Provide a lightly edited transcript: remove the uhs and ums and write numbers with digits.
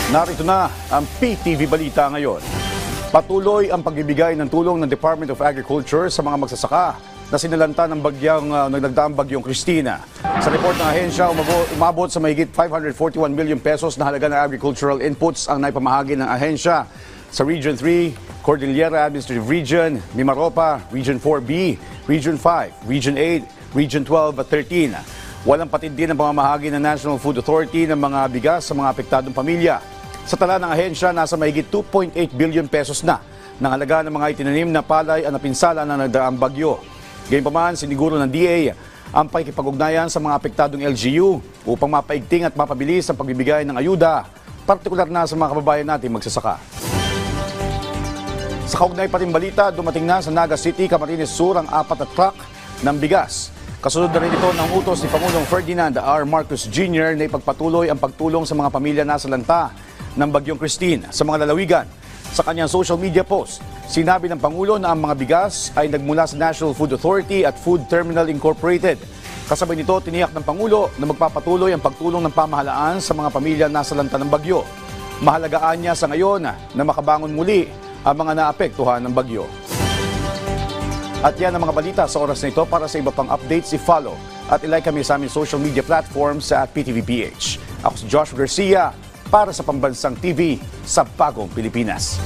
Narito na ang PTV Balita ngayon. Patuloy ang pagbibigay ng tulong ng Department of Agriculture sa mga magsasaka na sinalanta ng nagdagdaang bagyong Christina. Sa report ng ahensya, umabot sa mahigit 541 million pesos na halaga ng agricultural inputs ang naipamahagi ng ahensya sa Region 3, Cordillera Administrative Region, Mimaropa, Region 4B, Region 5, Region 8, Region 12 at 13. Walang patid din ang pamamahagi ng National Food Authority ng mga bigas sa mga apektadong pamilya. Sa tala ng ahensya, nasa mahigit 2.8 billion pesos na ng halaga ng mga itinanim na palay ang napinsala ng nagdaang bagyo. Gayunpaman, siniguro ng DA ang pakikipag-ugnayan sa mga apektadong LGU upang mapaigting at mapabilis ang pagbibigay ng ayuda, partikular na sa mga kababayan natin magsasaka. Sa kaugnay pa rin balita, dumating na sa Naga City, Camarines Sur ang 4 na truck ng bigas. Kasunod na rin ito ng utos ni Pangulong Ferdinand R. Marcos Jr. na ipagpatuloy ang pagtulong sa mga pamilya na nasalanta ng bagyong Christine sa mga lalawigan. Sa kanyang social media post, sinabi ng Pangulo na ang mga bigas ay nagmula sa National Food Authority at Food Terminal Incorporated. Kasabay nito, tiniyak ng Pangulo na magpapatuloy ang pagtulong ng pamahalaan sa mga pamilya na nasalanta ng bagyo. Mahalagaan niya sa ngayon na makabangon muli ang mga naapektuhan ng bagyo. At yan ang mga balita sa oras na ito. Para sa iba pang updates, i-follow at ilike kami sa aming social media platforms sa @PTVPH. Ako si Josh Garcia para sa Pambansang TV sa Bagong Pilipinas.